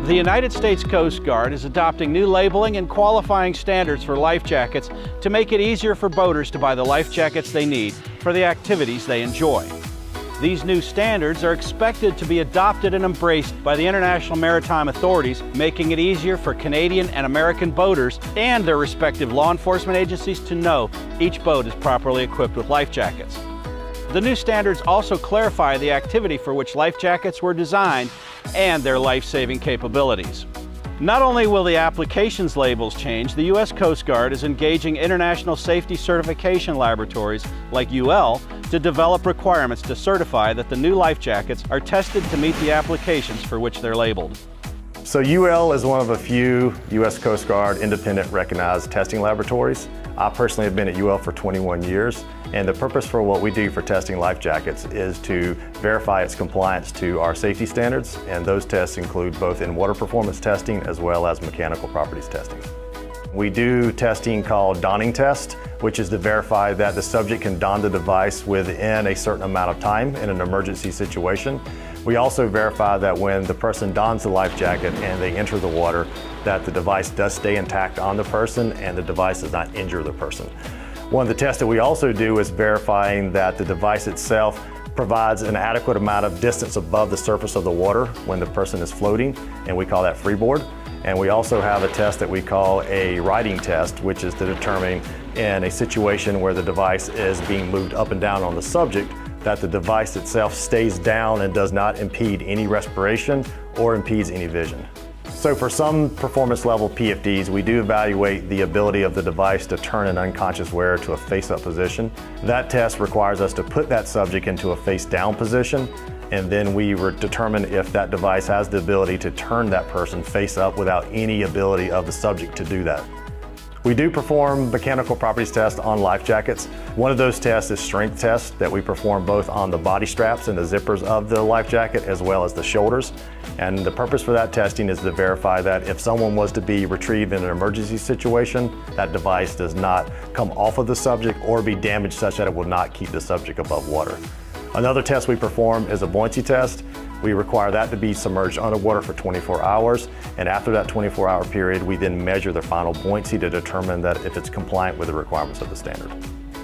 The United States Coast Guard is adopting new labeling and qualifying standards for life jackets to make it easier for boaters to buy the life jackets they need for the activities they enjoy. These new standards are expected to be adopted and embraced by the international maritime authorities, making it easier for Canadian and American boaters and their respective law enforcement agencies to know each boat is properly equipped with life jackets. The new standards also clarify the activity for which life jackets were designed and their life-saving capabilities. Not only will the applications labels change, the U.S. Coast Guard is engaging international safety certification laboratories like UL to develop requirements to certify that the new life jackets are tested to meet the applications for which they're labeled. So UL is one of a few U.S. Coast Guard independent recognized testing laboratories. I personally have been at UL for 21 years, and the purpose for what we do for testing life jackets is to verify its compliance to our safety standards, and those tests include both in-water performance testing as well as mechanical properties testing. We do testing called donning test, which is to verify that the subject can don the device within a certain amount of time in an emergency situation. We also verify that when the person dons the life jacket and they enter the water, that the device does stay intact on the person and the device does not injure the person. One of the tests that we also do is verifying that the device itself provides an adequate amount of distance above the surface of the water when the person is floating, and we call that freeboard. And we also have a test that we call a riding test, which is to determine in a situation where the device is being moved up and down on the subject, that the device itself stays down and does not impede any respiration or impedes any vision. So for some performance level PFDs, we do evaluate the ability of the device to turn an unconscious wearer to a face-up position. That test requires us to put that subject into a face-down position, and then we determine if that device has the ability to turn that person face-up without any ability of the subject to do that. We do perform mechanical properties tests on life jackets. One of those tests is strength tests that we perform both on the body straps and the zippers of the life jacket as well as the shoulders. And the purpose for that testing is to verify that if someone was to be retrieved in an emergency situation, that device does not come off of the subject or be damaged such that it will not keep the subject above water. Another test we perform is a buoyancy test. We require that to be submerged underwater for 24 hours, and after that 24-hour period, we then measure the final buoyancy to determine that if it's compliant with the requirements of the standard.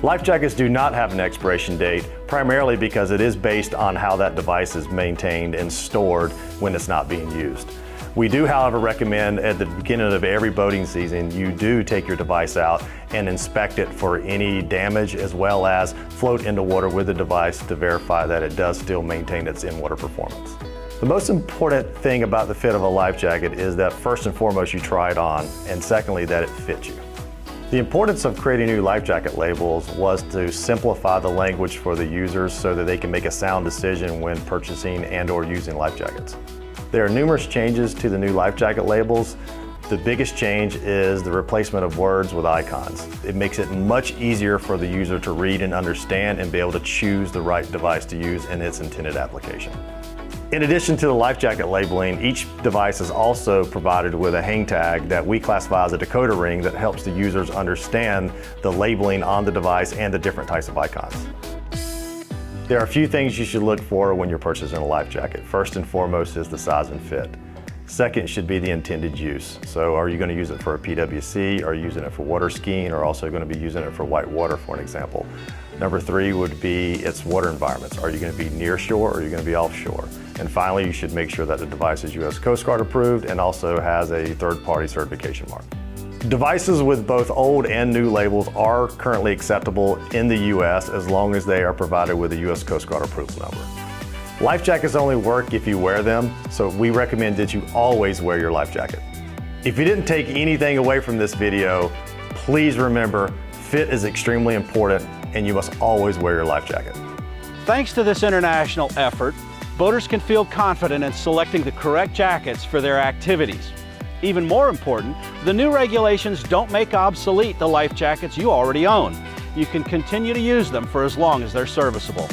Life jackets do not have an expiration date, primarily because it is based on how that device is maintained and stored when it's not being used. We do, however, recommend at the beginning of every boating season, you do take your device out and inspect it for any damage, as well as float into water with the device to verify that it does still maintain its in-water performance. The most important thing about the fit of a life jacket is that first and foremost you try it on, and secondly that it fits you. The importance of creating new life jacket labels was to simplify the language for the users so that they can make a sound decision when purchasing and/or using life jackets. There are numerous changes to the new life jacket labels. The biggest change is the replacement of words with icons. It makes it much easier for the user to read and understand and be able to choose the right device to use in its intended application. In addition to the life jacket labeling, each device is also provided with a hang tag that we classify as a decoder ring that helps the users understand the labeling on the device and the different types of icons. There are a few things you should look for when you're purchasing a life jacket. First and foremost is the size and fit. Second should be the intended use. So are you going to use it for a PWC? Are you using it for water skiing? Or also going to be using it for white water, for an example? Number three would be its water environments. Are you going to be near shore or are you going to be offshore? And finally, you should make sure that the device is U.S. Coast Guard approved and also has a third-party certification mark. Devices with both old and new labels are currently acceptable in the U.S. as long as they are provided with a U.S. Coast Guard approval number. Life jackets only work if you wear them, so we recommend that you always wear your life jacket. If you didn't take anything away from this video, please remember, fit is extremely important and you must always wear your life jacket. Thanks to this international effort, boaters can feel confident in selecting the correct jackets for their activities. Even more important, the new regulations don't make obsolete the life jackets you already own. You can continue to use them for as long as they're serviceable.